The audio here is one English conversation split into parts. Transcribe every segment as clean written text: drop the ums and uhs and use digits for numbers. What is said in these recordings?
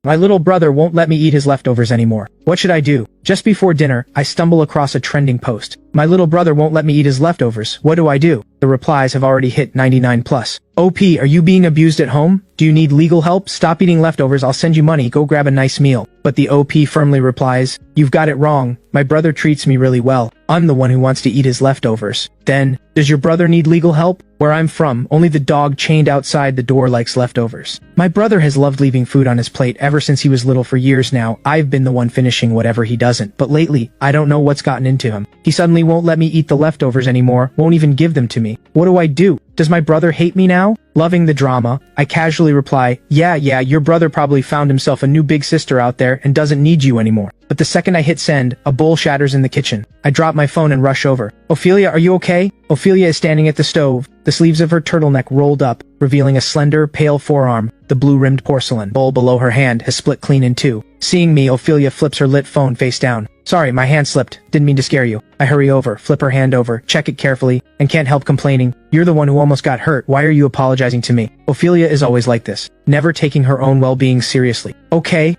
My little brother won't let me eat his leftovers anymore. What should I do? Just before dinner, I stumble across a trending post. My little brother won't let me eat his leftovers. What do I do? The replies have already hit 99 plus. OP, are you being abused at home? Do you need legal help? Stop eating leftovers, I'll send you money, go grab a nice meal. But the OP firmly replies, you've got it wrong. My brother treats me really well. I'm the one who wants to eat his leftovers. Then, does your brother need legal help? Where I'm from, only the dog chained outside the door likes leftovers. My brother has loved leaving food on his plate ever since he was little. For years now. I've been the one finishing whatever he doesn't, but lately, I don't know what's gotten into him. He suddenly won't let me eat the leftovers anymore, won't even give them to me. What do I do? Does my brother hate me now? Loving the drama, I casually reply, yeah, your brother probably found himself a new big sister out there and doesn't need you anymore. But the second I hit send, a bowl shatters in the kitchen. I drop my phone and rush over. Ophelia, are you okay? Ophelia is standing at the stove, the sleeves of her turtleneck rolled up, revealing a slender, pale forearm. The blue-rimmed porcelain bowl below her hand has split clean in two. Seeing me, Ophelia flips her lit phone face down. Sorry, my hand slipped. Didn't mean to scare you. I hurry over, flip her hand over, check it carefully, and can't help complaining. You're the one who almost got hurt. Why are you apologizing to me? Ophelia is always like this, never taking her own well-being seriously. Okay.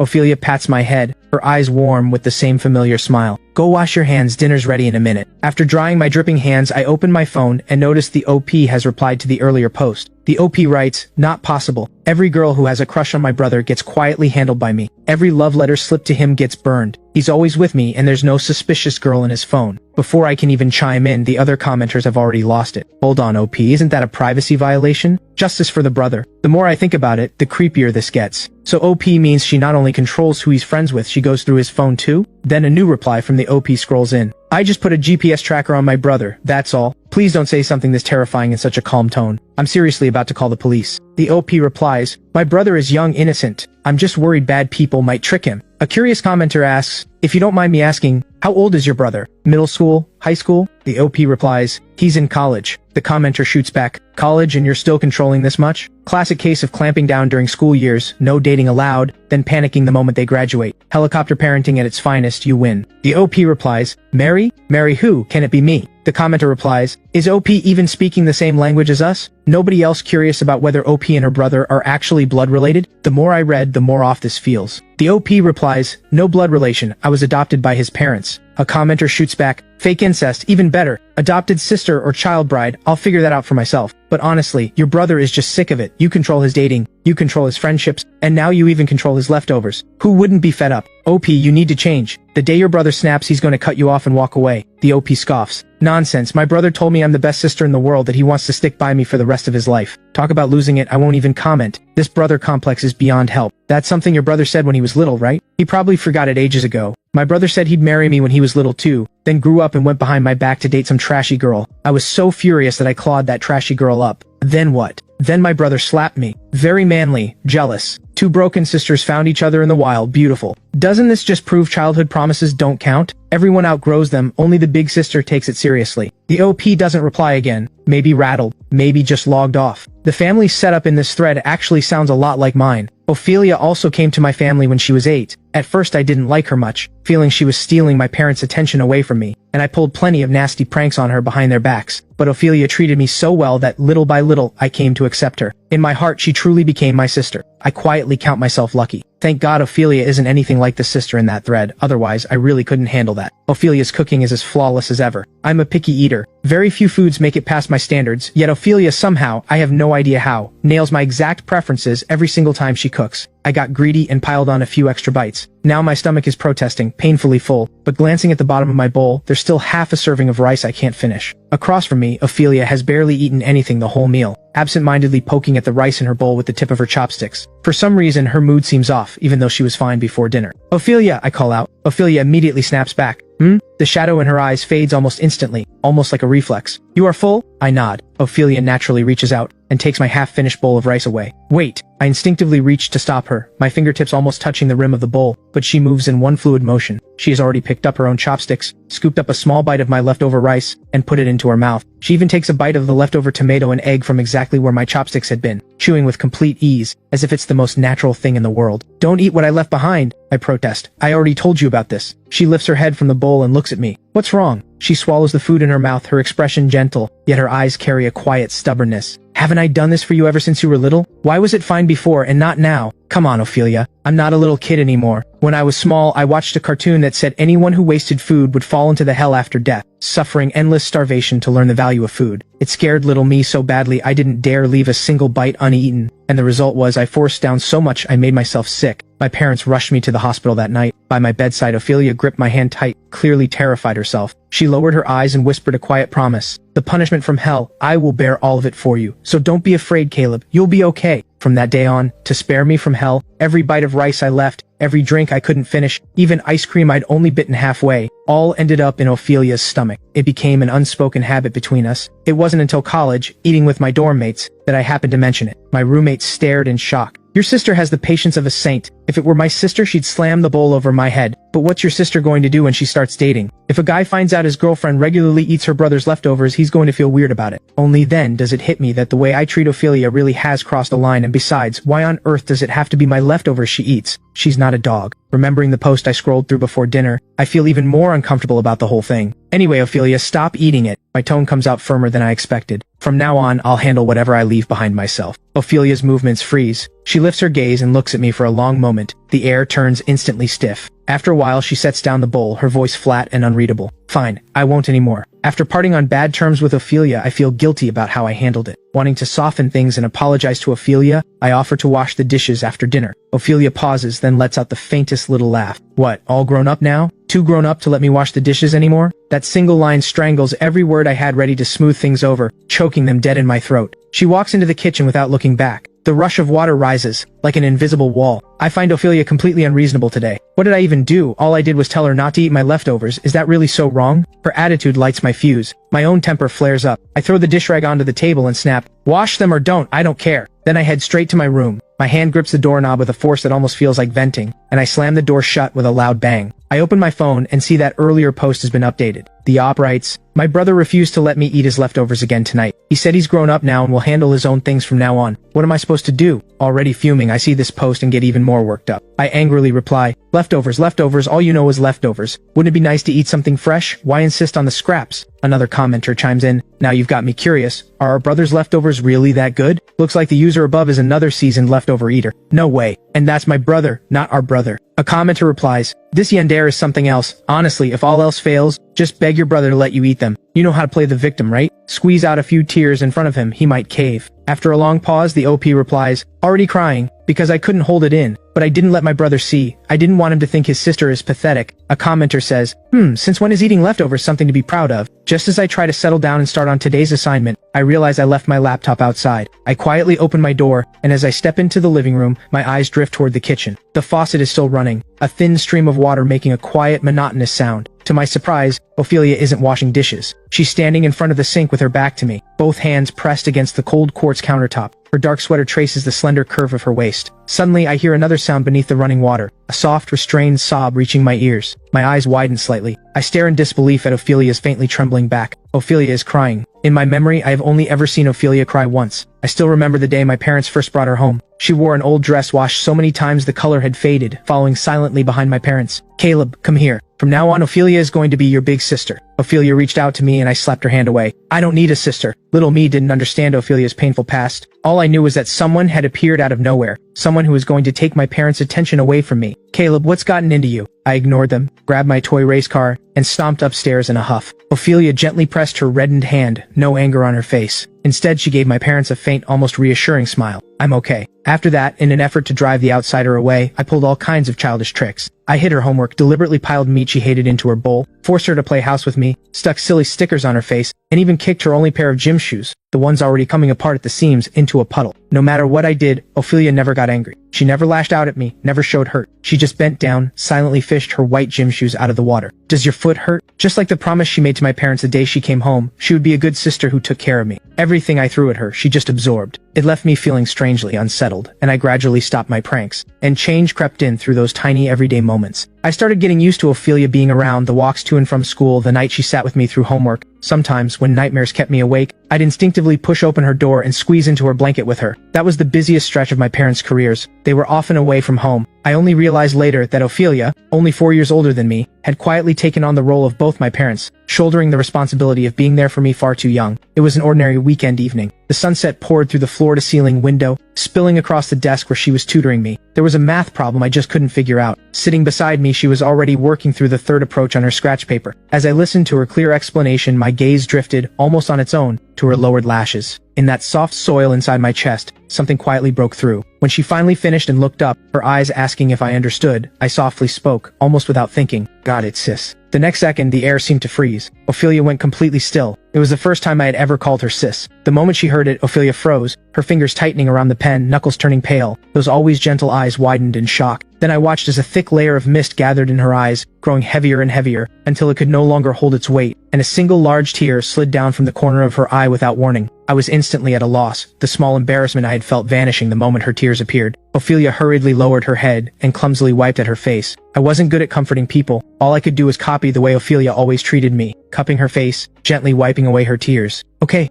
Ophelia pats my head, her eyes warm with the same familiar smile. Go wash your hands, dinner's ready in a minute. After drying my dripping hands, I open my phone and notice the OP has replied to the earlier post. The OP writes, not possible. Every girl who has a crush on my brother gets quietly handled by me. Every love letter slipped to him gets burned. He's always with me and there's no suspicious girl in his phone. Before I can even chime in, the other commenters have already lost it. Hold on, OP, isn't that a privacy violation? Justice for the brother. The more I think about it, the creepier this gets. So OP means she not only controls who he's friends with, she goes through his phone too? Then a new reply from the OP scrolls in. I just put a GPS tracker on my brother, that's all. Please don't say something this terrifying in such a calm tone. I'm seriously about to call the police. The OP replies, my brother is young, innocent. I'm just worried bad people might trick him. A curious commenter asks, if you don't mind me asking, how old is your brother? Middle school? High school? The OP replies, he's in college. The commenter shoots back, college and you're still controlling this much? Classic case of clamping down during school years, no dating allowed, then panicking the moment they graduate. Helicopter parenting at its finest, you win. The OP replies, Mary? Mary who? Can it be me? The commenter replies, is OP even speaking the same language as us? Nobody else curious about whether OP and her brother are actually blood related? The more I read, the more off this feels. The OP replies, no blood relation, I was adopted by his parents. A commenter shoots back, fake incest, even better. Adopted sister or child bride, I'll figure that out for myself. But honestly, your brother is just sick of it. You control his dating, you control his friendships, and now you even control his leftovers. Who wouldn't be fed up? OP, you need to change. The day your brother snaps, he's going to cut you off and walk away. The OP scoffs. Nonsense, my brother told me I'm the best sister in the world, that he wants to stick by me for the rest of his life. Talk about losing it, I won't even comment. This brother complex is beyond help. That's something your brother said when he was little, right? He probably forgot it ages ago. My brother said he'd marry me when he was little too, then grew up and went behind my back to date some trashy girl. I was so furious that I clawed that trashy girl up. Then what? Then my brother slapped me. Very manly, jealous. Two broken sisters found each other in the wild, beautiful. Doesn't this just prove childhood promises don't count? Everyone outgrows them, only the big sister takes it seriously. The OP doesn't reply again. Maybe rattled, maybe just logged off. The family setup in this thread actually sounds a lot like mine. Ophelia also came to my family when she was 8. At first I didn't like her much, feeling she was stealing my parents' attention away from me, and I pulled plenty of nasty pranks on her behind their backs. But Ophelia treated me so well that little by little I came to accept her. In my heart she truly became my sister. I quietly count myself lucky. Thank God Ophelia isn't anything like the sister in that thread, otherwise I really couldn't handle that. Ophelia's cooking is as flawless as ever. I'm a picky eater. Very few foods make it past my standards, yet Ophelia somehow, I have no idea how, nails my exact preferences every single time she cooks. I got greedy and piled on a few extra bites. Now my stomach is protesting, painfully full, but glancing at the bottom of my bowl, there's still half a serving of rice I can't finish. Across from me, Ophelia has barely eaten anything the whole meal, absent-mindedly poking at the rice in her bowl with the tip of her chopsticks. For some reason, her mood seems off, even though she was fine before dinner. Ophelia, I call out. Ophelia immediately snaps back. The shadow in her eyes fades almost instantly, almost like a reflex. You are full? I nod. Ophelia naturally reaches out and takes my half-finished bowl of rice away. Wait! I instinctively reach to stop her, my fingertips almost touching the rim of the bowl, but she moves in one fluid motion. She has already picked up her own chopsticks, scooped up a small bite of my leftover rice, and put it into her mouth. She even takes a bite of the leftover tomato and egg from exactly where my chopsticks had been, chewing with complete ease, as if it's the most natural thing in the world. Don't eat what I left behind, I protest. I already told you about this. She lifts her head from the bowl and looks at me. What's wrong? She swallows the food in her mouth, her expression gentle, yet her eyes carry a quiet stubbornness. Haven't I done this for you ever since you were little? Why Why was it fine before and not now? Come on, Ophelia. I'm not a little kid anymore. When I was small, I watched a cartoon that said anyone who wasted food would fall into the hell after death, suffering endless starvation to learn the value of food. It scared little me so badly I didn't dare leave a single bite uneaten, and the result was I forced down so much I made myself sick. My parents rushed me to the hospital that night. By my bedside, Ophelia gripped my hand tight, clearly terrified herself. She lowered her eyes and whispered a quiet promise. The punishment from hell, I will bear all of it for you. So don't be afraid, Caleb. You'll be okay. From that day on, to spare me from hell, every bite of rice I left, every drink I couldn't finish, even ice cream I'd only bitten halfway, all ended up in Ophelia's stomach. It became an unspoken habit between us. It wasn't until college, eating with my dorm mates, that I happened to mention it. My roommates stared in shock. Your sister has the patience of a saint. If it were my sister, she'd slam the bowl over my head. But what's your sister going to do when she starts dating? If a guy finds out his girlfriend regularly eats her brother's leftovers, he's going to feel weird about it. Only then does it hit me that the way I treat Ophelia really has crossed a line, and besides, why on earth does it have to be my leftovers she eats? She's not a dog. Remembering the post I scrolled through before dinner, I feel even more uncomfortable about the whole thing. Anyway, Ophelia, stop eating it. My tone comes out firmer than I expected. From now on, I'll handle whatever I leave behind myself. Ophelia's movements freeze. She lifts her gaze and looks at me for a long moment. The air turns instantly stiff. After a while, she sets down the bowl, her voice flat and unreadable. Fine, I won't anymore. After parting on bad terms with Ophelia, I feel guilty about how I handled it. Wanting to soften things and apologize to Ophelia, I offer to wash the dishes after dinner. Ophelia pauses, then lets out the faintest little laugh. What, all grown up now? Too grown up to let me wash the dishes anymore? That single line strangles every word I had ready to smooth things over, choking them dead in my throat. She walks into the kitchen without looking back. The rush of water rises, like an invisible wall. I find Ophelia completely unreasonable today. What did I even do? All I did was tell her not to eat my leftovers. Is that really so wrong? Her attitude lights my fuse. My own temper flares up. I throw the dish rag onto the table and snap, "Wash them or don't, I don't care." Then I head straight to my room. My hand grips the doorknob with a force that almost feels like venting, and I slam the door shut with a loud bang. I open my phone and see that earlier post has been updated. The op writes, "My brother refused to let me eat his leftovers again tonight. He said he's grown up now and will handle his own things from now on. What am I supposed to do?" Already fuming, I see this post and get even more worked up. I angrily reply, "Leftovers, leftovers, all you know is leftovers. Wouldn't it be nice to eat something fresh? Why insist on the scraps?" Another commenter chimes in, "Now you've got me curious. Are our brother's leftovers really that good? Looks like the user above is another seasoned leftover eater. No way. And that's my brother, not our brother." A commenter replies, "This yandere is something else. Honestly, if all else fails, just beg your brother to let you eat them. You know how to play the victim, right? Squeeze out a few tears in front of him, he might cave." After a long pause, the OP replies, "Already crying, because I couldn't hold it in, but I didn't let my brother see. I didn't want him to think his sister is pathetic." A commenter says, Since when is eating leftovers something to be proud of?" Just as I try to settle down and start on today's assignment, I realize I left my laptop outside. I quietly open my door, and as I step into the living room, my eyes drift toward the kitchen. The faucet is still running, a thin stream of water making a quiet, monotonous sound. To my surprise, Ophelia isn't washing dishes. She's standing in front of the sink with her back to me, both hands pressed against the cold quartz countertop. Her dark sweater traces the slender curve of her waist. Suddenly, I hear another sound beneath the running water, a soft, restrained sob reaching my ears. My eyes widen slightly. I stare in disbelief at Ophelia's faintly trembling back. Ophelia is crying. In my memory, I have only ever seen Ophelia cry once. I still remember the day my parents first brought her home. She wore an old dress washed so many times the color had faded, following silently behind my parents. "Caleb, come here. From now on, Ophelia is going to be your big sister." Ophelia reached out to me and I slapped her hand away. I don't need a sister. Little me didn't understand Ophelia's painful past. All I knew was that someone had appeared out of nowhere. Someone who was going to take my parents' attention away from me. "Caleb, what's gotten into you?" I ignored them, grabbed my toy race car, and stomped upstairs in a huff. Ophelia gently pressed her reddened hand, no anger on her face. Instead, she gave my parents a faint, almost reassuring smile. "I'm okay." After that, in an effort to drive the outsider away, I pulled all kinds of childish tricks. I hid her homework, deliberately piled meat she hated into her bowl, forced her to play house with me, stuck silly stickers on her face, and even kicked her only pair of gym shoes, the ones already coming apart at the seams, into a puddle. No matter what I did, Ophelia never got angry. She never lashed out at me, never showed hurt. She just bent down, silently fished her white gym shoes out of the water. "Does your foot hurt?" Just like the promise she made to my parents the day she came home, she would be a good sister who took care of me. Everything I threw at her, she just absorbed. It left me feeling strangely unsettled, and I gradually stopped my pranks. And change crept in through those tiny everyday moments. I started getting used to Ophelia being around, the walks to and from school, the night she sat with me through homework. Sometimes, when nightmares kept me awake, I'd instinctively push open her door and squeeze into her blanket with her. That was the busiest stretch of my parents' careers. They were often away from home, I only realized later that Ophelia, only 4 years older than me, had quietly taken on the role of both my parents, shouldering the responsibility of being there for me far too young. It was an ordinary weekend evening. The sunset poured through the floor-to-ceiling window, spilling across the desk where she was tutoring me. There was a math problem I just couldn't figure out. Sitting beside me, she was already working through the third approach on her scratch paper. As I listened to her clear explanation, my gaze drifted, almost on its own, to her lowered lashes. In that soft soil inside my chest, something quietly broke through. When she finally finished and looked up, her eyes asking if I understood, I softly spoke, almost without thinking, "Got it, sis." The next second, the air seemed to freeze. Ophelia went completely still. It was the first time I had ever called her sis. The moment she heard it, Ophelia froze, her fingers tightening around the pen, knuckles turning pale. Those always gentle eyes widened in shock. Then I watched as a thick layer of mist gathered in her eyes, growing heavier and heavier, until it could no longer hold its weight, and a single large tear slid down from the corner of her eye without warning. I was instantly at a loss, the small embarrassment I had felt vanishing the moment her tears appeared. Ophelia hurriedly lowered her head and clumsily wiped at her face. I wasn't good at comforting people. All I could do was copy the way Ophelia always treated me, cupping her face, gently wiping away her tears. Okay,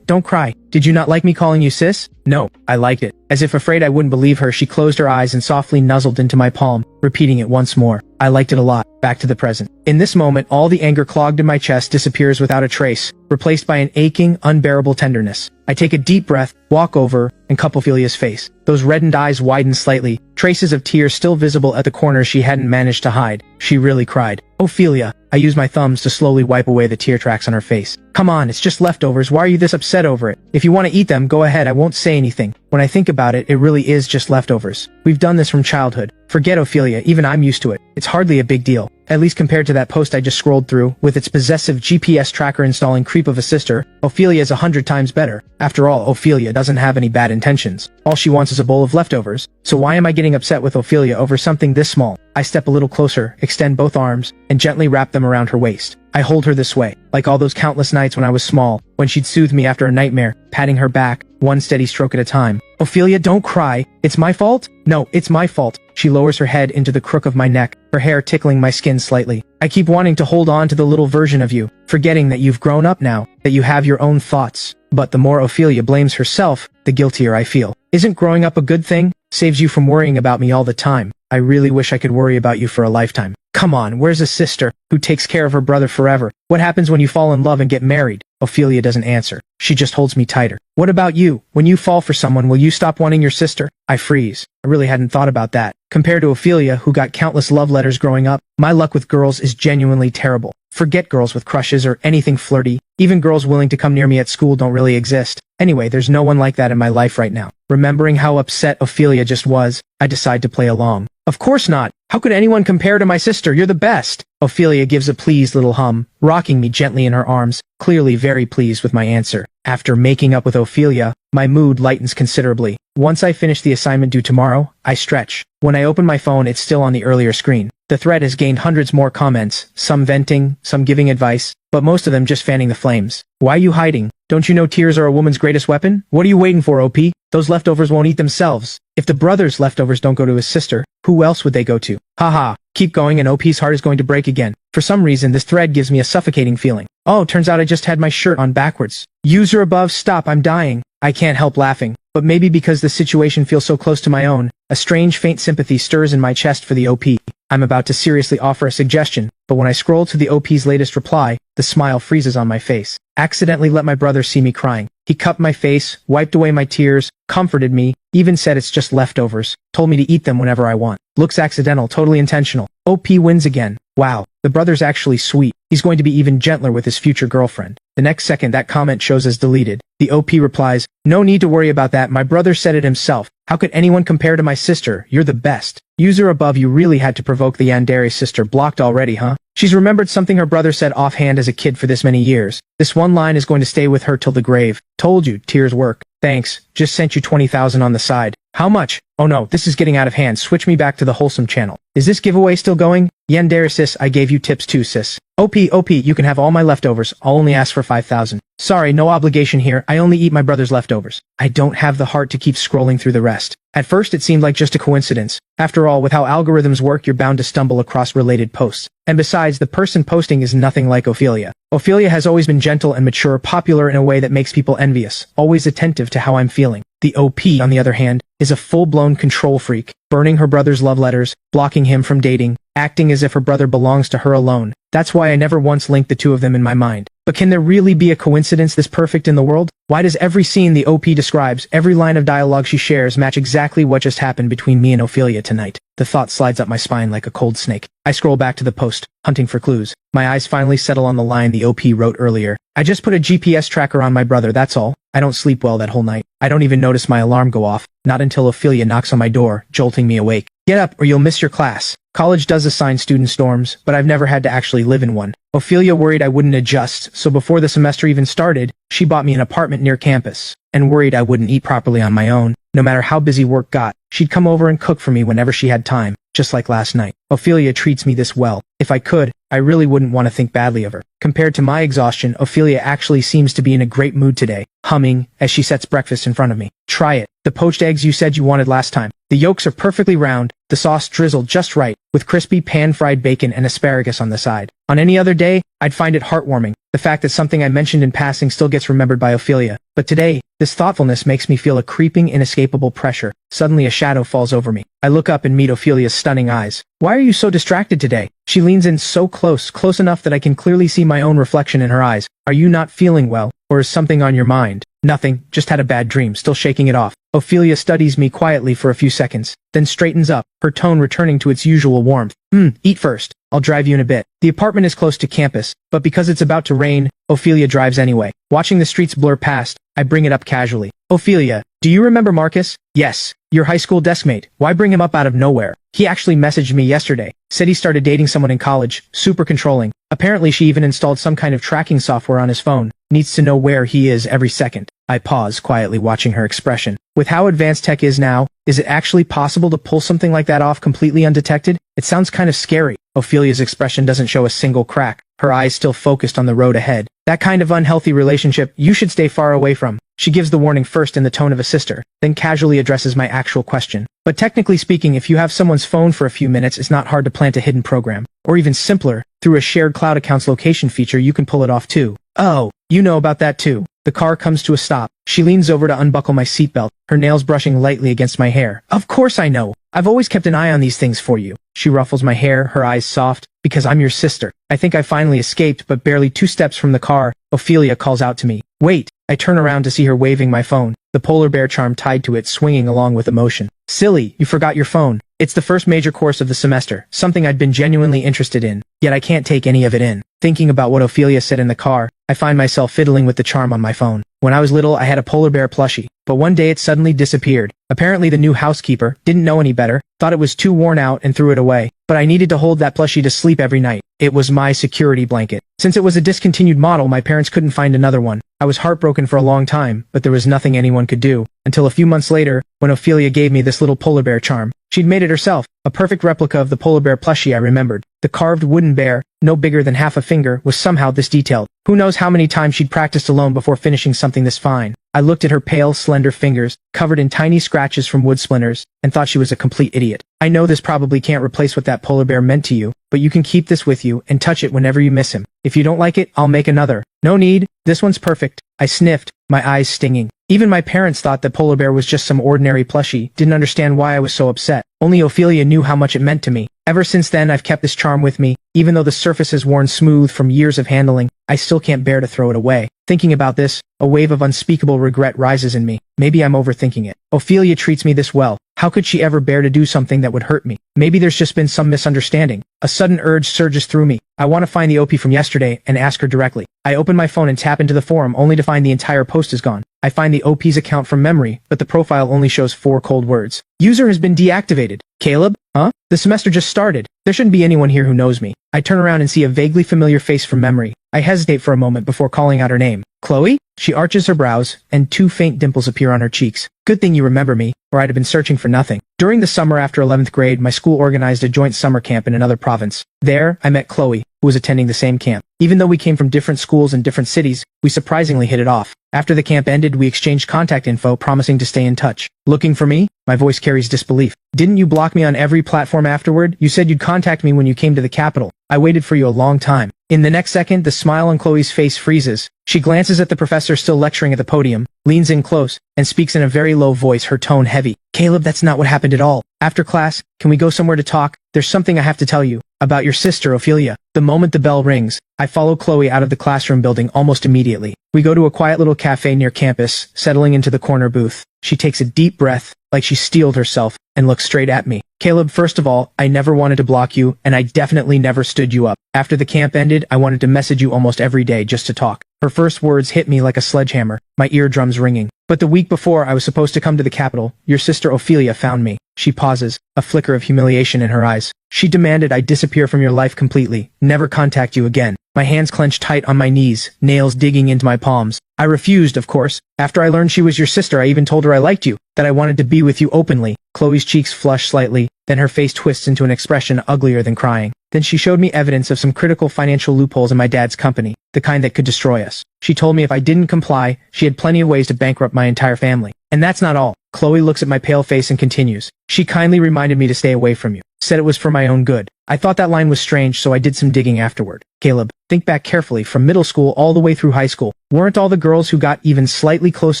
don't cry. Did you not like me calling you sis? No, I liked it. As if afraid I wouldn't believe her, she closed her eyes and softly nuzzled into my palm, repeating it once more. I liked it a lot. Back to the present. In this moment, all the anger clogged in my chest disappears without a trace, replaced by an aching, unbearable tenderness. I take a deep breath, walk over, and cup Ophelia's face. Those reddened eyes widened slightly, traces of tears still visible at the corners she hadn't managed to hide. She really cried. Ophelia. I used my thumbs to slowly wipe away the tear tracks on her face. Come on, it's just leftovers. Why are you this upset over it? If you want to eat them, go ahead. I won't say anything. When I think about it, it really is just leftovers. We've done this from childhood. Forget Ophelia, even I'm used to it. It's hardly a big deal. At least compared to that post I just scrolled through, with its possessive GPS tracker installing creep of a sister, Ophelia is 100 times better. After all, Ophelia doesn't have any bad intentions. All she wants is a bowl of leftovers. So why am I getting upset with Ophelia over something this small? I step a little closer, extend both arms, and gently wrap them around her waist. I hold her this way, like all those countless nights when I was small, when she'd soothe me after a nightmare, patting her back, one steady stroke at a time. Ophelia, don't cry. It's my fault? No, it's my fault. She lowers her head into the crook of my neck, her hair tickling my skin slightly. I keep wanting to hold on to the little version of you, forgetting that you've grown up now, that you have your own thoughts. But the more Ophelia blames herself, the guiltier I feel. Isn't growing up a good thing? Saves you from worrying about me all the time. I really wish I could worry about you for a lifetime. Come on, where's a sister who takes care of her brother forever? What happens when you fall in love and get married? Ophelia doesn't answer. She just holds me tighter. What about you? When you fall for someone, will you stop wanting your sister? I freeze. I really hadn't thought about that. Compared to Ophelia, who got countless love letters growing up, my luck with girls is genuinely terrible. Forget girls with crushes or anything flirty. Even girls willing to come near me at school don't really exist. Anyway, there's no one like that in my life right now. Remembering how upset Ophelia just was, I decide to play along. Of course not. How could anyone compare to my sister? You're the best. Ophelia gives a pleased little hum, rocking me gently in her arms, clearly very pleased with my answer. After making up with Ophelia, my mood lightens considerably. Once I finish the assignment due tomorrow, I stretch. When I open my phone, it's still on the earlier screen. The thread has gained hundreds more comments, some venting, some giving advice, but most of them just fanning the flames. Why are you hiding? Don't you know tears are a woman's greatest weapon? What are you waiting for, OP? Those leftovers won't eat themselves. If the brother's leftovers don't go to his sister, who else would they go to? Haha. Keep going and OP's heart is going to break again. For some reason, this thread gives me a suffocating feeling. Oh, turns out I just had my shirt on backwards. User above, stop, I'm dying. I can't help laughing. But maybe because the situation feels so close to my own, a strange faint sympathy stirs in my chest for the OP. I'm about to seriously offer a suggestion, but when I scroll to the OP's latest reply, the smile freezes on my face. Accidentally let my brother see me crying. He cupped my face, wiped away my tears, comforted me, even said it's just leftovers, told me to eat them whenever I want. Looks accidental, totally intentional. OP wins again. Wow, the brother's actually sweet. He's going to be even gentler with his future girlfriend. The next second that comment shows as deleted. The OP replies, no need to worry about that, my brother said it himself. How could anyone compare to my sister? You're the best. User above, you really had to provoke the yandere sister. Blocked already, huh? She's remembered something her brother said offhand as a kid for this many years. This one line is going to stay with her till the grave. Told you, tears work. Thanks, just sent you 20,000 on the side. How much? Oh no, this is getting out of hand. Switch me back to the wholesome channel. Is this giveaway still going? Yandere sis, I gave you tips too, sis. OP, you can have all my leftovers. I'll only ask for 5,000. Sorry, no obligation here. I only eat my brother's leftovers. I don't have the heart to keep scrolling through the rest. At first it seemed like just a coincidence. After all, with how algorithms work, you're bound to stumble across related posts. And besides, the person posting is nothing like Ophelia. Ophelia has always been gentle and mature, popular in a way that makes people envious, always attentive to how I'm feeling. The OP, on the other hand, is a full-blown control freak, burning her brother's love letters, blocking him from dating, acting as if her brother belongs to her alone. That's why I never once linked the two of them in my mind. But can there really be a coincidence this perfect in the world? Why does every scene the OP describes, every line of dialogue she shares match exactly what just happened between me and Ophelia tonight? The thought slides up my spine like a cold snake. I scroll back to the post, hunting for clues. My eyes finally settle on the line the OP wrote earlier. I just put a GPS tracker on my brother, that's all. I don't sleep well that whole night. I don't even notice my alarm go off, not until Ophelia knocks on my door, jolting me awake. Get up or you'll miss your class. College does assign students dorms, but I've never had to actually live in one. Ophelia worried I wouldn't adjust, so before the semester even started, she bought me an apartment near campus, and worried I wouldn't eat properly on my own. No matter how busy work got, she'd come over and cook for me whenever she had time, just like last night. Ophelia treats me this well. If I could, I really wouldn't want to think badly of her. Compared to my exhaustion, Ophelia actually seems to be in a great mood today, humming as she sets breakfast in front of me. Try it. The poached eggs you said you wanted last time. The yolks are perfectly round, the sauce drizzled just right, with crispy pan-fried bacon and asparagus on the side. On any other day, I'd find it heartwarming, the fact that something I mentioned in passing still gets remembered by Ophelia. But today, this thoughtfulness makes me feel a creeping, inescapable pressure. Suddenly a shadow falls over me. I look up and meet Ophelia's stunning eyes. Why are you so distracted today? She leans in so close enough that I can clearly see my own reflection in her eyes. Are you not feeling well, or is something on your mind? Nothing, just had a bad dream, still shaking it off. Ophelia studies me quietly for a few seconds, then straightens up, her tone returning to its usual warmth. Eat first. I'll drive you in a bit. The apartment is close to campus, but because it's about to rain, Ophelia drives anyway. Watching the streets blur past, I bring it up casually. Ophelia, do you remember Marcus? Yes. Your high school deskmate. Why bring him up out of nowhere? He actually messaged me yesterday. Said he started dating someone in college. Super controlling. Apparently she even installed some kind of tracking software on his phone. Needs to know where he is every second. I pause, quietly watching her expression. With how advanced tech is now, is it actually possible to pull something like that off completely undetected? It sounds kind of scary. Ophelia's expression doesn't show a single crack, her eyes still focused on the road ahead. That kind of unhealthy relationship you should stay far away from. She gives the warning first in the tone of a sister, then casually addresses my actual question. But technically speaking, if you have someone's phone for a few minutes, it's not hard to plant a hidden program. Or even simpler, through a shared cloud account's location feature you can pull it off too. Oh, you know about that too. The car comes to a stop. She leans over to unbuckle my seatbelt, her nails brushing lightly against my hair. Of course I know. I've always kept an eye on these things for you. She ruffles my hair, her eyes soft. Because I'm your sister. I think I finally escaped, but barely 2 steps from the car, Ophelia calls out to me. Wait! I turn around to see her waving my phone, the polar bear charm tied to it swinging along with emotion. Silly, you forgot your phone. It's the first major course of the semester, something I'd been genuinely interested in, yet I can't take any of it in. Thinking about what Ophelia said in the car, I find myself fiddling with the charm on my phone. When I was little, I had a polar bear plushie, but one day it suddenly disappeared. Apparently the new housekeeper didn't know any better, thought it was too worn out and threw it away. But I needed to hold that plushie to sleep every night. It was my security blanket. Since it was a discontinued model, my parents couldn't find another one. I was heartbroken for a long time, but there was nothing anyone could do, until a few months later, when Ophelia gave me this little polar bear charm. She'd made it herself, a perfect replica of the polar bear plushie I remembered. The carved wooden bear, no bigger than half a finger, was somehow this detailed. Who knows how many times she'd practiced alone before finishing something this fine. I looked at her pale, slender fingers, covered in tiny scratches from wood splinters, and thought she was a complete idiot. I know this probably can't replace what that polar bear meant to you, but you can keep this with you and touch it whenever you miss him. If you don't like it, I'll make another. No need, this one's perfect. I sniffed, my eyes stinging. Even my parents thought that polar bear was just some ordinary plushie, didn't understand why I was so upset. Only Ophelia knew how much it meant to me. Ever since then I've kept this charm with me, even though the surface has worn smooth from years of handling, I still can't bear to throw it away. Thinking about this, a wave of unspeakable regret rises in me. Maybe I'm overthinking it. Ophelia treats me this well. How could she ever bear to do something that would hurt me? Maybe there's just been some misunderstanding. A sudden urge surges through me. I want to find the OP from yesterday and ask her directly. I open my phone and tap into the forum only to find the entire post is gone. I find the OP's account from memory, but the profile only shows 4 cold words. User has been deactivated. Caleb? Huh? The semester just started. There shouldn't be anyone here who knows me. I turn around and see a vaguely familiar face from memory. I hesitate for a moment before calling out her name. Chloe? She arches her brows, and 2 faint dimples appear on her cheeks. Good thing you remember me, or I'd have been searching for nothing. During the summer after 11th grade, my school organized a joint summer camp in another province. There, I met Chloe, who was attending the same camp. Even though we came from different schools and different cities, we surprisingly hit it off. After the camp ended, we exchanged contact info, promising to stay in touch. Looking for me? My voice carries disbelief. Didn't you block me on every platform afterward? You said you'd contact me when you came to the capital. I waited for you a long time. In the next second, the smile on Chloe's face freezes. She glances at the professor still lecturing at the podium, leans in close, and speaks in a very low voice, her tone heavy. Caleb, that's not what happened at all. After class, can we go somewhere to talk? There's something I have to tell you. About your sister, Ophelia. The moment the bell rings, I follow Chloe out of the classroom building almost immediately. We go to a quiet little cafe near campus, settling into the corner booth. She takes a deep breath, like she steeled herself, and looks straight at me. Caleb, first of all, I never wanted to block you, and I definitely never stood you up. After the camp ended, I wanted to message you almost every day just to talk. Her first words hit me like a sledgehammer, my eardrums ringing. But the week before I was supposed to come to the capital, your sister Ophelia found me. She pauses, a flicker of humiliation in her eyes. She demanded I disappear from your life completely, never contact you again. My hands clenched tight on my knees, nails digging into my palms. I refused, of course. After I learned she was your sister, I even told her I liked you, that I wanted to be with you openly. Chloe's cheeks flush slightly, then her face twists into an expression uglier than crying. Then she showed me evidence of some critical financial loopholes in my dad's company, the kind that could destroy us. She told me if I didn't comply, she had plenty of ways to bankrupt my entire family. And that's not all. Chloe looks at my pale face and continues. She kindly reminded me to stay away from you. Said it was for my own good. I thought that line was strange, so I did some digging afterward. Caleb, think back carefully, from middle school all the way through high school. Weren't all the girls who got even slightly close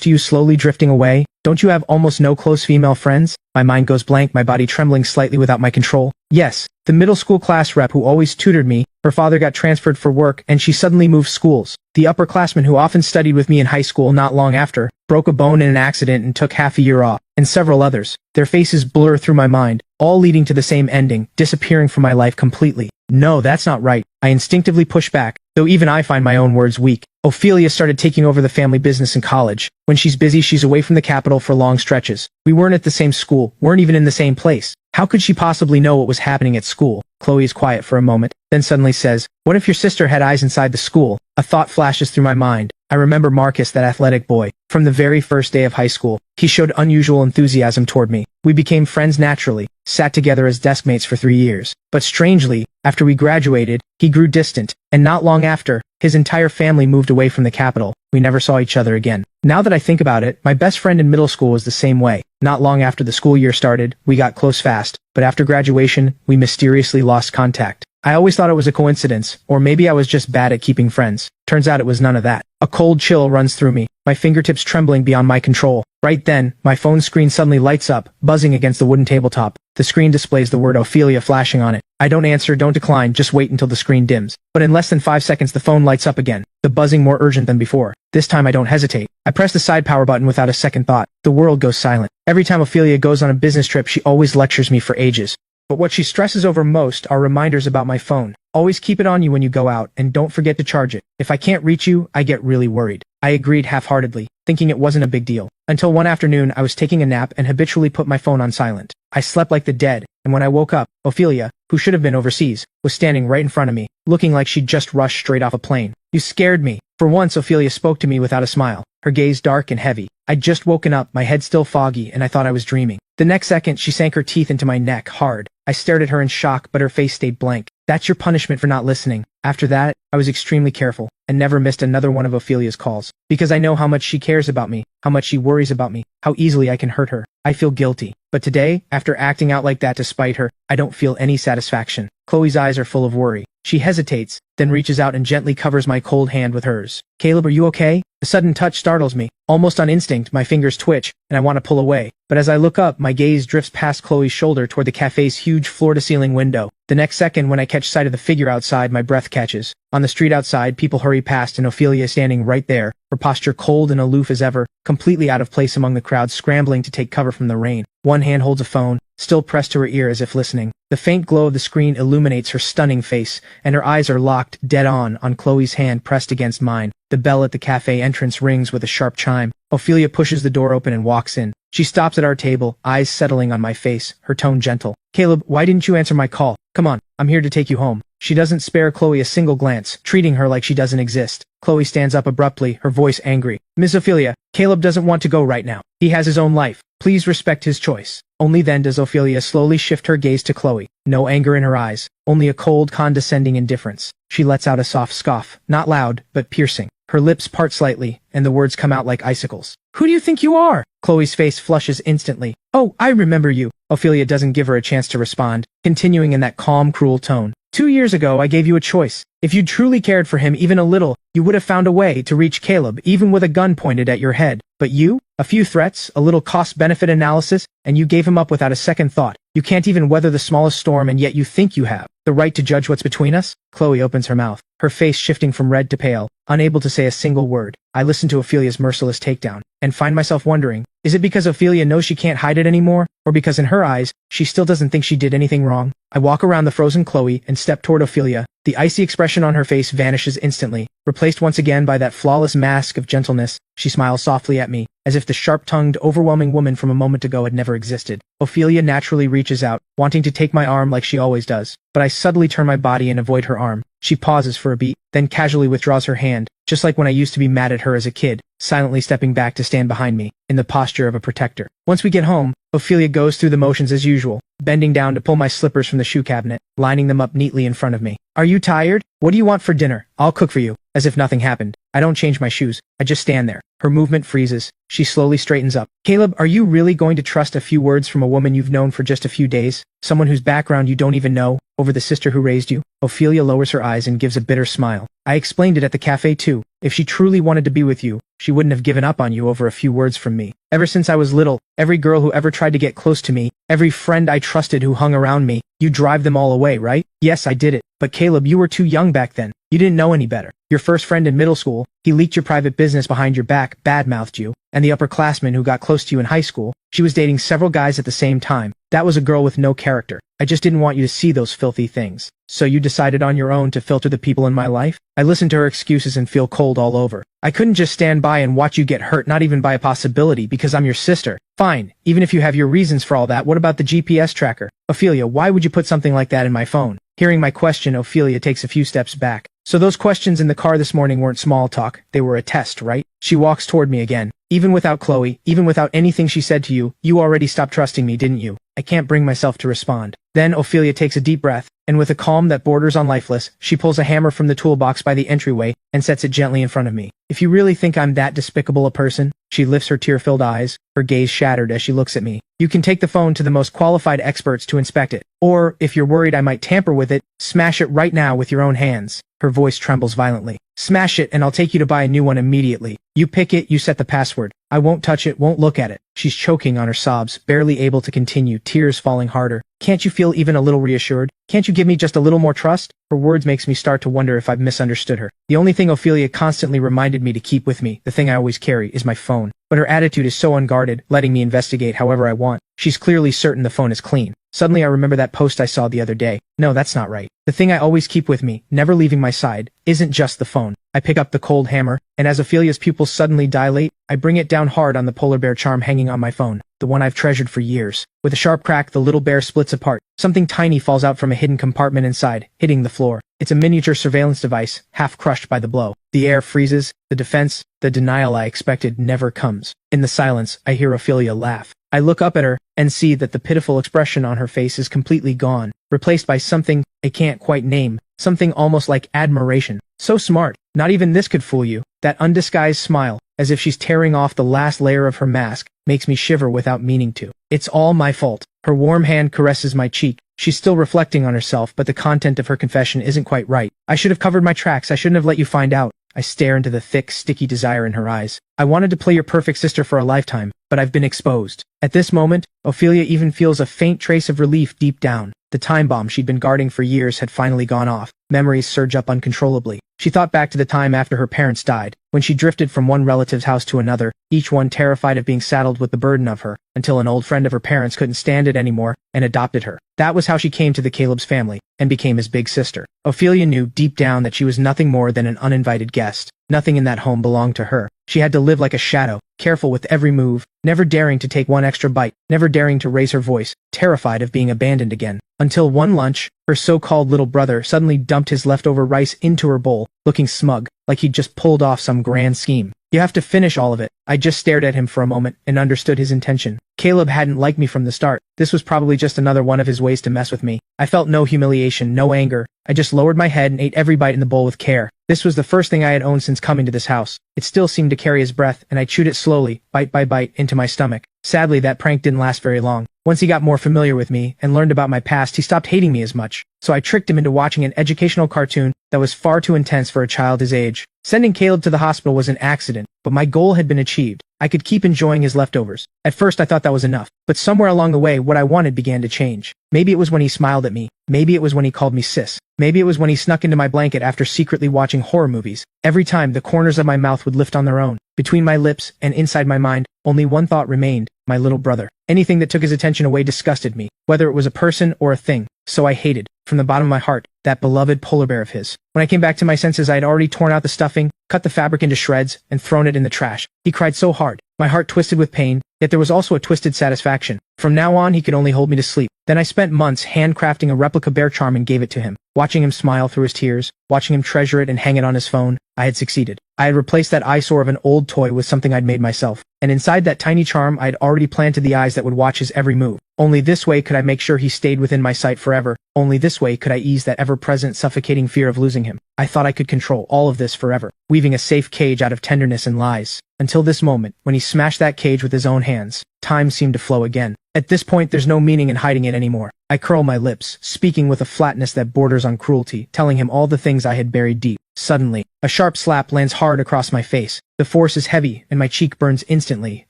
to you slowly drifting away? Don't you have almost no close female friends? My mind goes blank, my body trembling slightly without my control. Yes, the middle school class rep who always tutored me, her father got transferred for work and she suddenly moved schools. The upperclassman who often studied with me in high school not long after, broke a bone in an accident and took half a year off, and several others. Their faces blur through my mind, all leading to the same ending, disappearing from my life completely. No, that's not right. I instinctively push back, though even I find my own words weak. Ophelia started taking over the family business in college. When she's busy, she's away from the capital for long stretches. We weren't at the same school, weren't even in the same place. How could she possibly know what was happening at school? Chloe is quiet for a moment, then suddenly says, what if your sister had eyes inside the school? A thought flashes through my mind. I remember Marcus, that athletic boy. From the very first day of high school, he showed unusual enthusiasm toward me. We became friends naturally, sat together as desk mates for 3 years. But strangely, after we graduated, he grew distant, and not long after, his entire family moved away from the capital. We never saw each other again. Now that I think about it, my best friend in middle school was the same way. Not long after the school year started, we got close fast, but after graduation, we mysteriously lost contact. I always thought it was a coincidence, or maybe I was just bad at keeping friends. Turns out it was none of that. A cold chill runs through me, my fingertips trembling beyond my control. Right then, my phone screen suddenly lights up, buzzing against the wooden tabletop. The screen displays the word Ophelia flashing on it. I don't answer, don't decline, just wait until the screen dims. But in less than 5 seconds the phone lights up again, the buzzing more urgent than before. This time I don't hesitate. I press the side power button without a second thought. The world goes silent. Every time Ophelia goes on a business trip, she always lectures me for ages. But what she stresses over most are reminders about my phone. Always keep it on you when you go out, and don't forget to charge it. If I can't reach you, I get really worried. I agreed half-heartedly, thinking it wasn't a big deal. Until one afternoon, I was taking a nap and habitually put my phone on silent. I slept like the dead, and when I woke up, Ophelia, who should have been overseas, was standing right in front of me, looking like she'd just rushed straight off a plane. You scared me. For once, Ophelia spoke to me without a smile, her gaze dark and heavy. I'd just woken up, my head still foggy, and I thought I was dreaming. The next second, she sank her teeth into my neck hard. I stared at her in shock, but her face stayed blank. That's your punishment for not listening. After that, I was extremely careful, and never missed another one of Ophelia's calls. Because I know how much she cares about me, how much she worries about me, how easily I can hurt her. I feel guilty. But today, after acting out like that to spite her, I don't feel any satisfaction. Chloe's eyes are full of worry. She hesitates, then reaches out and gently covers my cold hand with hers. Caleb, are you okay? A sudden touch startles me. Almost on instinct, my fingers twitch, and I want to pull away. But as I look up, my gaze drifts past Chloe's shoulder toward the cafe's huge floor-to-ceiling window. The next second, when I catch sight of the figure outside, my breath catches. On the street outside, people hurry past and Ophelia is standing right there, her posture cold and aloof as ever, completely out of place among the crowd scrambling to take cover from the rain. One hand holds a phone, still pressed to her ear as if listening. The faint glow of the screen illuminates her stunning face, and her eyes are locked dead on Chloe's hand pressed against mine. The bell at the cafe entrance rings with a sharp chime. Ophelia pushes the door open and walks in. She stops at our table, eyes settling on my face, her tone gentle. Caleb, why didn't you answer my call? Come on, I'm here to take you home. She doesn't spare Chloe a single glance, treating her like she doesn't exist. Chloe stands up abruptly, her voice angry. Miss Ophelia, Caleb doesn't want to go right now. He has his own life. Please respect his choice. Only then does Ophelia slowly shift her gaze to Chloe. No anger in her eyes, only a cold, condescending indifference. She lets out a soft scoff, not loud, but piercing. Her lips part slightly, and the words come out like icicles. Who do you think you are? Chloe's face flushes instantly. Oh, I remember you. Ophelia doesn't give her a chance to respond, continuing in that calm, cruel tone. 2 years ago I gave you a choice. If you truly cared for him even a little, you would have found a way to reach Caleb even with a gun pointed at your head. But you? A few threats, a little cost-benefit analysis, and you gave him up without a second thought. You can't even weather the smallest storm, and yet you think you have the right to judge what's between us? Chloe opens her mouth, her face shifting from red to pale, unable to say a single word. I listen to Ophelia's merciless takedown, and find myself wondering, is it because Ophelia knows she can't hide it anymore, or because in her eyes, she still doesn't think she did anything wrong? I walk around the frozen Chloe and step toward Ophelia. The icy expression on her face vanishes instantly, replaced once again by that flawless mask of gentleness. She smiles softly at me, as if the sharp-tongued, overwhelming woman from a moment ago had never existed. Ophelia naturally reaches out, wanting to take my arm like she always does, but I subtly turn my body and avoid her arm. She pauses for a beat, then casually withdraws her hand, just like when I used to be mad at her as a kid, silently stepping back to stand behind me, in the posture of a protector. Once we get home, Ophelia goes through the motions as usual, bending down to pull my slippers from the shoe cabinet, lining them up neatly in front of me. Are you tired? What do you want for dinner? I'll cook for you. As if nothing happened. I don't change my shoes. I just stand there. Her movement freezes. She slowly straightens up. Caleb, are you really going to trust a few words from a woman you've known for just a few days? Someone whose background you don't even know, over the sister who raised you? Ophelia lowers her eyes and gives a bitter smile. I explained it at the cafe too. If she truly wanted to be with you, she wouldn't have given up on you over a few words from me. Ever since I was little, every girl who ever tried to get close to me, every friend I trusted who hung around me, you drive them all away, right? Yes, I did it. But Caleb, you were too young back then. You didn't know any better. Your first friend in middle school, he leaked your private business behind your back, badmouthed you, and the upperclassman who got close to you in high school, she was dating several guys at the same time. That was a girl with no character. I just didn't want you to see those filthy things. So you decided on your own to filter the people in my life? I listen to her excuses and feel cold all over. I couldn't just stand by and watch you get hurt, not even by a possibility, because I'm your sister. Fine, even if you have your reasons for all that, what about the GPS tracker? Ophelia, why would you put something like that in my phone? Hearing my question, Ophelia takes a few steps back. So those questions in the car this morning weren't small talk, they were a test, right? She walks toward me again. Even without Chloe, even without anything she said to you, you already stopped trusting me, didn't you? I can't bring myself to respond. Then Ophelia takes a deep breath, and with a calm that borders on lifeless, she pulls a hammer from the toolbox by the entryway and sets it gently in front of me. If you really think I'm that despicable a person, she lifts her tear-filled eyes, her gaze shattered as she looks at me. You can take the phone to the most qualified experts to inspect it. Or, if you're worried I might tamper with it, smash it right now with your own hands. Her voice trembles violently. Smash it and I'll take you to buy a new one immediately. You pick it, you set the password. I won't touch it, won't look at it. She's choking on her sobs, barely able to continue, tears falling harder. Can't you feel even a little reassured? Can't you give me just a little more trust? Her words makes me start to wonder if I've misunderstood her. The only thing Ophelia constantly reminded me to keep with me, the thing I always carry, is my phone. But her attitude is so unguarded, letting me investigate however I want. She's clearly certain the phone is clean. Suddenly I remember that post I saw the other day. No, that's not right. The thing I always keep with me, never leaving my side, isn't just the phone. I pick up the cold hammer, and as Ophelia's pupils suddenly dilate, I bring it down hard on the polar bear charm hanging on my phone, the one I've treasured for years. With a sharp crack, the little bear splits apart. Something tiny falls out from a hidden compartment inside, hitting the floor. It's a miniature surveillance device, half crushed by the blow. The air freezes, the defense, the denial I expected never comes. In the silence, I hear Ophelia laugh. I look up at her, and see that the pitiful expression on her face is completely gone, replaced by something I can't quite name, something almost like admiration. So smart, not even this could fool you. That undisguised smile, as if she's tearing off the last layer of her mask, makes me shiver without meaning to. It's all my fault. Her warm hand caresses my cheek. She's still reflecting on herself, but the content of her confession isn't quite right. I should have covered my tracks, I shouldn't have let you find out. I stare into the thick, sticky desire in her eyes. I wanted to play your perfect sister for a lifetime, but I've been exposed. At this moment, Ophelia even feels a faint trace of relief deep down. The time bomb she'd been guarding for years had finally gone off. Memories surge up uncontrollably. She thought back to the time after her parents died, when she drifted from one relative's house to another, each one terrified of being saddled with the burden of her, until an old friend of her parents couldn't stand it anymore, and adopted her. That was how she came to the Caleb's family, and became his big sister. Ophelia knew deep down that she was nothing more than an uninvited guest. Nothing in that home belonged to her. She had to live like a shadow, careful with every move, never daring to take one extra bite, never daring to raise her voice, terrified of being abandoned again. Until one lunch, her so-called little brother suddenly dumped his leftover rice into her bowl, looking smug, like he'd just pulled off some grand scheme. You have to finish all of it. I just stared at him for a moment and understood his intention. Caleb hadn't liked me from the start. This was probably just another one of his ways to mess with me. I felt no humiliation, no anger. I just lowered my head and ate every bite in the bowl with care. This was the first thing I had owned since coming to this house. It still seemed to carry his breath, and I chewed it slowly, bite by bite, into my stomach. Sadly, that prank didn't last very long. Once he got more familiar with me and learned about my past, he stopped hating me as much. So I tricked him into watching an educational cartoon that was far too intense for a child his age. Sending Caleb to the hospital was an accident, but my goal had been achieved. I could keep enjoying his leftovers. At first I thought that was enough, but somewhere along the way what I wanted began to change. Maybe it was when he smiled at me. Maybe it was when he called me sis. Maybe it was when he snuck into my blanket after secretly watching horror movies. Every time, the corners of my mouth would lift on their own. Between my lips and inside my mind, only one thought remained: my little brother. Anything that took his attention away disgusted me, whether it was a person or a thing. So I hated, from the bottom of my heart, that beloved polar bear of his. When I came back to my senses, I had already torn out the stuffing, cut the fabric into shreds, and thrown it in the trash. He cried so hard. My heart twisted with pain, yet there was also a twisted satisfaction. From now on, he could only hold me to sleep. Then I spent months handcrafting a replica bear charm and gave it to him. Watching him smile through his tears, watching him treasure it and hang it on his phone, I had succeeded. I had replaced that eyesore of an old toy with something I'd made myself. And inside that tiny charm, I had already planted the eyes that would watch his every move. Only this way could I make sure he stayed within my sight forever. Only this way could I ease that ever-present suffocating fear of losing him. I thought I could control all of this forever, weaving a safe cage out of tenderness and lies. Until this moment, when he smashed that cage with his own hands, time seemed to flow again. At this point, there's no meaning in hiding it anymore. I curl my lips, speaking with a flatness that borders on cruelty, telling him all the things I had buried deep. Suddenly, a sharp slap lands hard across my face. The force is heavy, and my cheek burns instantly,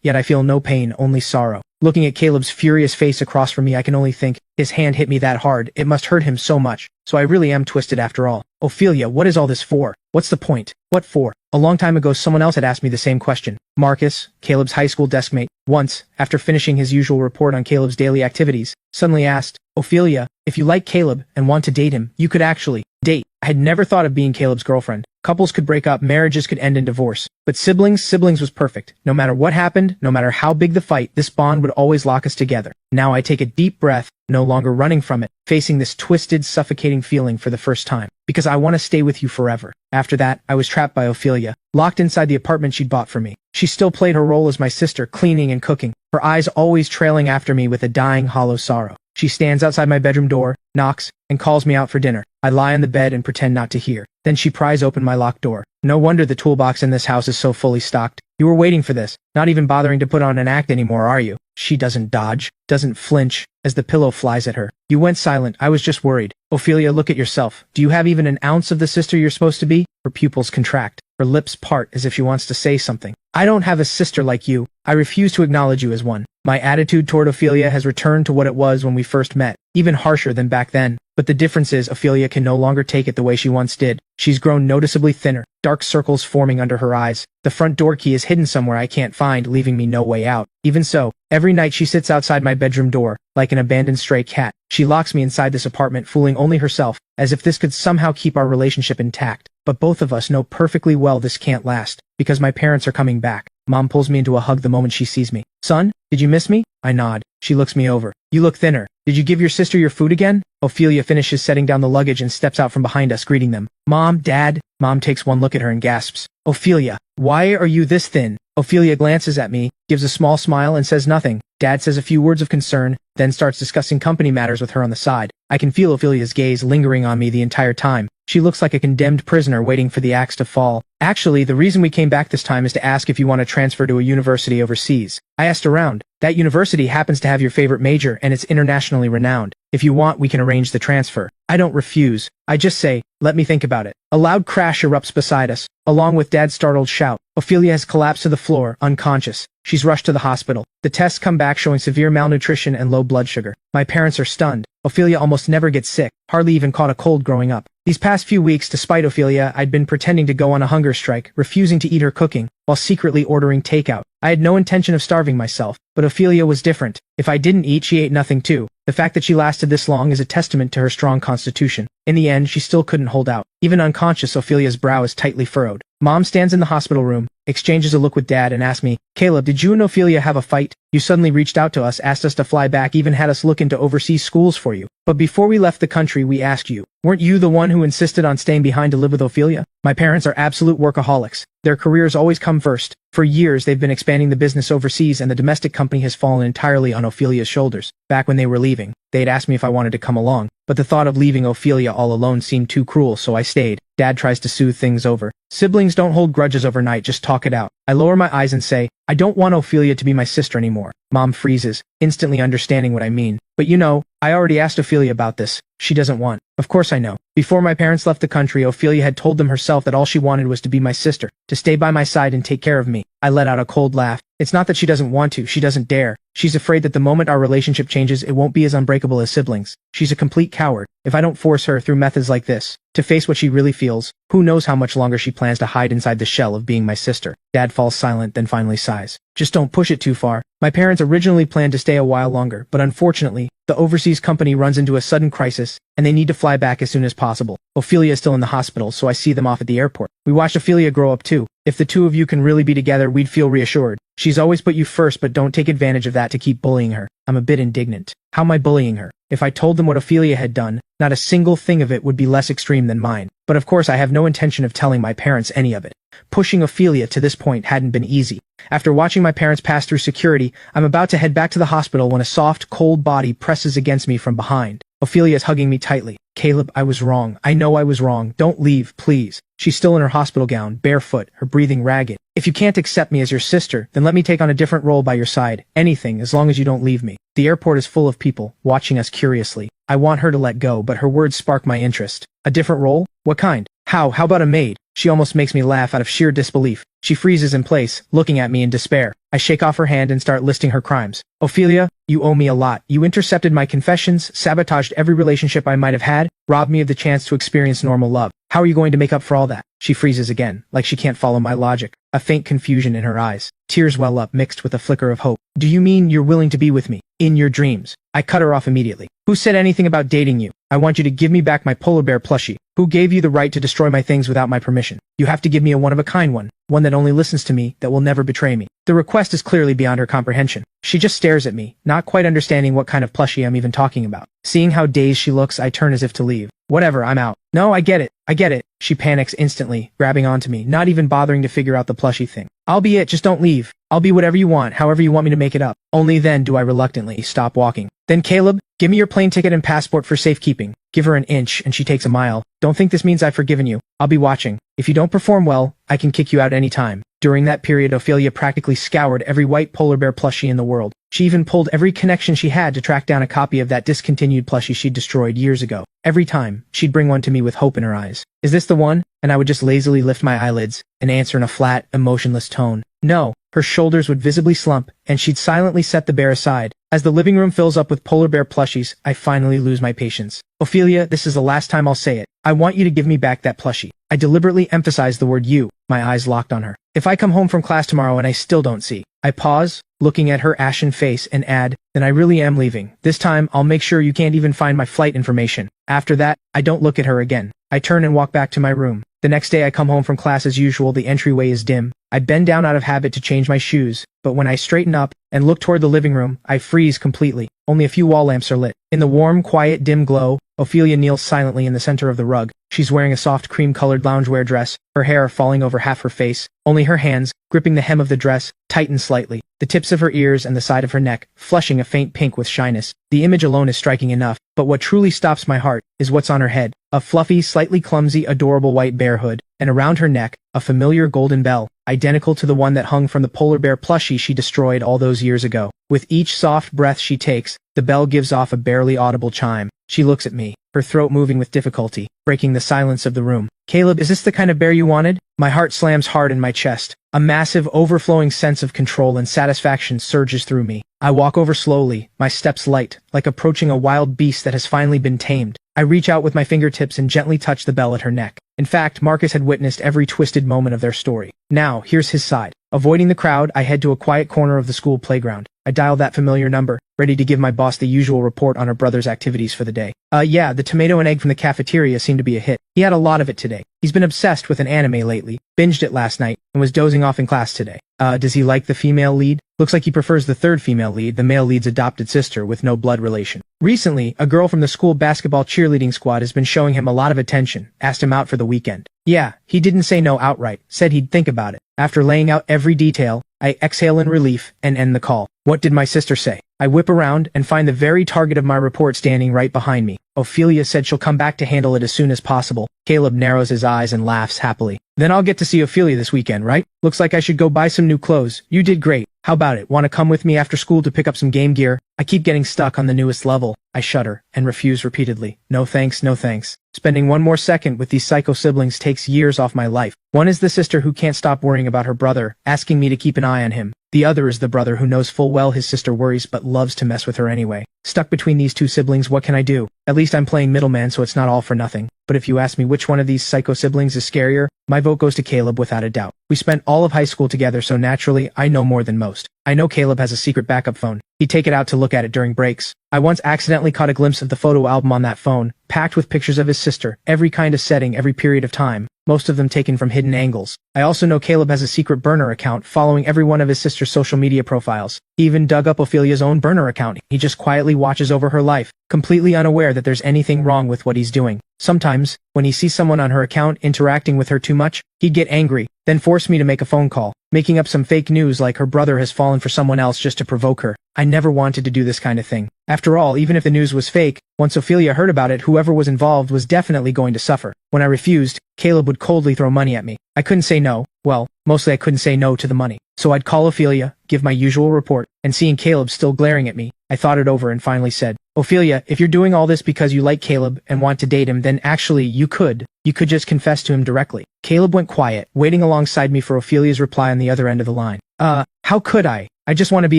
yet I feel no pain, only sorrow. Looking at Caleb's furious face across from me, I can only think, his hand hit me that hard, it must hurt him so much. So I really am twisted after all. Ophelia, what is all this for? What's the point? What for? A long time ago, someone else had asked me the same question. Marcus, Caleb's high school deskmate, once, after finishing his usual report on Caleb's daily activities, suddenly asked, Ophelia, if you like Caleb and want to date him, you could actually date. I had never thought of being Caleb's girlfriend. Couples could break up, marriages could end in divorce. But siblings was perfect. No matter what happened, no matter how big the fight, this bond would always lock us together. Now I take a deep breath, no longer running from it, facing this twisted, suffocating feeling for the first time. Because I want to stay with you forever. After that, I was trapped by Ophelia, locked inside the apartment she'd bought for me. She still played her role as my sister, cleaning and cooking, her eyes always trailing after me with a dying, hollow sorrow. She stands outside my bedroom door, knocks, and calls me out for dinner. I lie on the bed and pretend not to hear. Then she pries open my locked door. No wonder the toolbox in this house is so fully stocked. You were waiting for this, not even bothering to put on an act anymore, are you? She doesn't dodge, doesn't flinch, as the pillow flies at her. You went silent, I was just worried. Ophelia, look at yourself. Do you have even an ounce of the sister you're supposed to be? Her pupils contract. Her lips part as if she wants to say something. I don't have a sister like you. I refuse to acknowledge you as one. My attitude toward Ophelia has returned to what it was when we first met, even harsher than back then. But the difference is Ophelia can no longer take it the way she once did. She's grown noticeably thinner, dark circles forming under her eyes. The front door key is hidden somewhere I can't find, leaving me no way out. Even so, every night she sits outside my bedroom door, like an abandoned stray cat. She locks me inside this apartment, fooling only herself, as if this could somehow keep our relationship intact. But both of us know perfectly well this can't last, because my parents are coming back. Mom pulls me into a hug the moment she sees me. Son, did you miss me? I nod. She looks me over. You look thinner. Did you give your sister your food again? Ophelia finishes setting down the luggage and steps out from behind us, greeting them. Mom, Dad. Mom takes one look at her and gasps. Ophelia, why are you this thin? Ophelia glances at me, gives a small smile and says nothing. Dad says a few words of concern, then starts discussing company matters with her on the side. I can feel Ophelia's gaze lingering on me the entire time. She looks like a condemned prisoner waiting for the axe to fall. Actually, the reason we came back this time is to ask if you want to transfer to a university overseas. I asked around. That university happens to have your favorite major and it's internationally renowned. If you want, we can arrange the transfer. I don't refuse. I just say, let me think about it. A loud crash erupts beside us, along with Dad's startled shout. Ophelia has collapsed to the floor, unconscious. She's rushed to the hospital. The tests come back showing severe malnutrition and low blood sugar. My parents are stunned. Ophelia almost never gets sick, hardly even caught a cold growing up. These past few weeks, despite Ophelia, I'd been pretending to go on a hunger strike, refusing to eat her cooking, while secretly ordering takeout. I had no intention of starving myself, but Ophelia was different. If I didn't eat, she ate nothing too. The fact that she lasted this long is a testament to her strong constitution. In the end, she still couldn't hold out. Even unconscious, Ophelia's brow is tightly furrowed. Mom stands in the hospital room, exchanges a look with Dad and asks me, Caleb, did you and Ophelia have a fight? You suddenly reached out to us, asked us to fly back, even had us look into overseas schools for you. But before we left the country, we asked you, weren't you the one who insisted on staying behind to live with Ophelia? My parents are absolute workaholics. Their careers always come first. For years, they've been expanding the business overseas, and the domestic company has fallen entirely on Ophelia's shoulders. Back when they were leaving, they'd asked me if I wanted to come along, but the thought of leaving Ophelia all alone seemed too cruel, so I stayed. Dad tries to soothe things over. Siblings don't hold grudges overnight, just talk it out. I lower my eyes and say, I don't want Ophelia to be my sister anymore. Mom freezes, instantly understanding what I mean. But you know, I already asked Ophelia about this. She doesn't want. Of course I know. Before my parents left the country, Ophelia had told them herself that all she wanted was to be my sister, to stay by my side and take care of me. I let out a cold laugh. It's not that she doesn't want to, she doesn't dare. She's afraid that the moment our relationship changes, it won't be as unbreakable as siblings. She's a complete coward. If I don't force her through methods like this to face what she really feels, who knows how much longer she plans to hide inside the shell of being my sister. Dad falls silent, then finally sighs. Just don't push it too far. My parents originally planned to stay a while longer, but unfortunately, the overseas company runs into a sudden crisis, and they need to fly back as soon as possible. Ophelia is still in the hospital, so I see them off at the airport. We watched Ophelia grow up too. If the two of you can really be together, we'd feel reassured. She's always put you first, but don't take advantage of that to keep bullying her. I'm a bit indignant. How am I bullying her? If I told them what Ophelia had done, not a single thing of it would be less extreme than mine. But of course I have no intention of telling my parents any of it. Pushing Ophelia to this point hadn't been easy. After watching my parents pass through security, I'm about to head back to the hospital when a soft, cold body presses against me from behind. Ophelia is hugging me tightly. Caleb, I was wrong. I know I was wrong. Don't leave, please. She's still in her hospital gown, barefoot, her breathing ragged. If you can't accept me as your sister, then let me take on a different role by your side. Anything, as long as you don't leave me. The airport is full of people, watching us curiously. I want her to let go, but her words spark my interest. A different role? What kind? How about a maid? She almost makes me laugh out of sheer disbelief. She freezes in place, looking at me in despair. I shake off her hand and start listing her crimes. Ophelia, you owe me a lot. You intercepted my confessions, sabotaged every relationship I might have had, robbed me of the chance to experience normal love. How are you going to make up for all that? She freezes again, like she can't follow my logic. A faint confusion in her eyes. Tears well up, mixed with a flicker of hope. Do you mean you're willing to be with me? In your dreams? I cut her off immediately. Who said anything about dating you? I want you to give me back my polar bear plushie. Who gave you the right to destroy my things without my permission? You have to give me a one-of-a-kind one. One that only listens to me, that will never betray me. The request is clearly beyond her comprehension. She just stares at me, not quite understanding what kind of plushie I'm even talking about. Seeing how dazed she looks, I turn as if to leave. Whatever, I'm out. No, I get it. She panics instantly, grabbing onto me, not even bothering to figure out the plushie thing. I'll be it, just don't leave. I'll be whatever you want, however you want me to make it up. Only then do I reluctantly stop walking. Then Caleb, give me your plane ticket and passport for safekeeping. Give her an inch, and she takes a mile. Don't think this means I've forgiven you. I'll be watching. If you don't perform well, I can kick you out any time. During that period, Ophelia practically scoured every white polar bear plushie in the world. She even pulled every connection she had to track down a copy of that discontinued plushie she'd destroyed years ago. Every time, she'd bring one to me with hope in her eyes. Is this the one? And I would just lazily lift my eyelids and answer in a flat, emotionless tone. No. Her shoulders would visibly slump, and she'd silently set the bear aside. As the living room fills up with polar bear plushies, I finally lose my patience. Ophelia, this is the last time I'll say it. I want you to give me back that plushie. I deliberately emphasized the word you, my eyes locked on her. If I come home from class tomorrow and I still don't see. I pause, looking at her ashen face, and add, then I really am leaving. This time, I'll make sure you can't even find my flight information. After that, I don't look at her again. I turn and walk back to my room. The next day I come home from class as usual. The entryway is dim. I bend down out of habit to change my shoes, but when I straighten up and look toward the living room, I freeze completely. Only a few wall lamps are lit. In the warm, quiet, dim glow, Ophelia kneels silently in the center of the rug. She's wearing a soft cream-colored loungewear dress, her hair falling over half her face. Only her hands, gripping the hem of the dress, tighten slightly. The tips of her ears and the side of her neck, flushing a faint pink with shyness. The image alone is striking enough, but what truly stops my heart is what's on her head. A fluffy, slightly clumsy, adorable white bear hood, and around her neck, a familiar golden bell, identical to the one that hung from the polar bear plushie she destroyed all those years ago. With each soft breath she takes, the bell gives off a barely audible chime. She looks at me, her throat moving with difficulty, breaking the silence of the room. Caleb, is this the kind of bear you wanted? My heart slams hard in my chest. A massive, overflowing sense of control and satisfaction surges through me. I walk over slowly, my steps light, like approaching a wild beast that has finally been tamed. I reach out with my fingertips and gently touch the bell at her neck. In fact, Marcus had witnessed every twisted moment of their story. Now, here's his side. Avoiding the crowd, I head to a quiet corner of the school playground. I dial that familiar number, ready to give my boss the usual report on her brother's activities for the day. Yeah, the tomato and egg from the cafeteria seemed to be a hit. He had a lot of it today. He's been obsessed with an anime lately, binged it last night, and was dozing off in class today. Does he like the female lead? Looks like he prefers the third female lead, the male lead's adopted sister with no blood relation. Recently, a girl from the school basketball cheerleading squad has been showing him a lot of attention, asked him out for the weekend. Yeah, he didn't say no outright, said he'd think about it. After laying out every detail, I exhale in relief and end the call. What did my sister say? I whip around and find the very target of my report standing right behind me. Ophelia said she'll come back to handle it as soon as possible. Caleb narrows his eyes and laughs happily. Then I'll get to see Ophelia this weekend, right? Looks like I should go buy some new clothes. You did great. How about it? Want to come with me after school to pick up some game gear? I keep getting stuck on the newest level. I shudder and refuse repeatedly. No thanks, no thanks. Spending one more second with these psycho siblings takes years off my life. One is the sister who can't stop worrying about her brother, asking me to keep an eye on him. The other is the brother who knows full well his sister worries but loves to mess with her anyway. Stuck between these two siblings, what can I do? At least I'm playing middleman, so it's not all for nothing. But if you ask me which one of these psycho siblings is scarier, my vote goes to Caleb without a doubt. We spent all of high school together, so naturally, I know more than most. I know Caleb has a secret backup phone. He'd take it out to look at it during breaks. I once accidentally caught a glimpse of the photo album on that phone, packed with pictures of his sister, every kind of setting, every period of time, most of them taken from hidden angles. I also know Caleb has a secret burner account following every one of his sister's social media profiles. He even dug up Ophelia's own burner account. He just quietly watches over her life, completely unaware that there's anything wrong with what he's doing. Sometimes, when he sees someone on her account interacting with her too much, he'd get angry, then force me to make a phone call, making up some fake news like her brother has fallen for someone else just to provoke her. I never wanted to do this kind of thing. After all, even if the news was fake, once Ophelia heard about it, whoever was involved was definitely going to suffer. When I refused, Caleb would coldly throw money at me. I couldn't say no. Well, mostly I couldn't say no to the money. So I'd call Ophelia, give my usual report, and seeing Caleb still glaring at me, I thought it over and finally said, Ophelia, if you're doing all this because you like Caleb and want to date him, then actually you could just confess to him directly. Caleb went quiet, waiting alongside me for Ophelia's reply on the other end of the line. How could I? I just want to be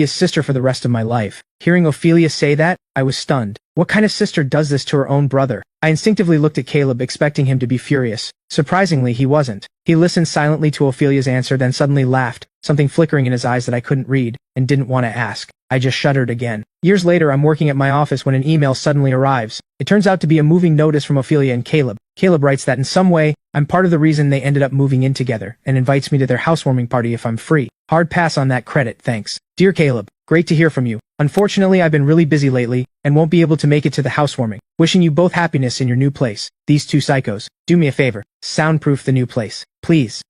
his sister for the rest of my life. Hearing Ophelia say that, I was stunned. What kind of sister does this to her own brother? I instinctively looked at Caleb, expecting him to be furious. Surprisingly, he wasn't. He listened silently to Ophelia's answer, then suddenly laughed, something flickering in his eyes that I couldn't read, and didn't want to ask. I just shuddered again. Years later, I'm working at my office when an email suddenly arrives. It turns out to be a moving notice from Ophelia and Caleb. Caleb writes that in some way, I'm part of the reason they ended up moving in together, and invites me to their housewarming party if I'm free. Hard pass on that credit, thanks. Dear Caleb, great to hear from you. Unfortunately, I've been really busy lately, and won't be able to make it to the housewarming. Wishing you both happiness in your new place. These two psychos, do me a favor, soundproof the new place. Please.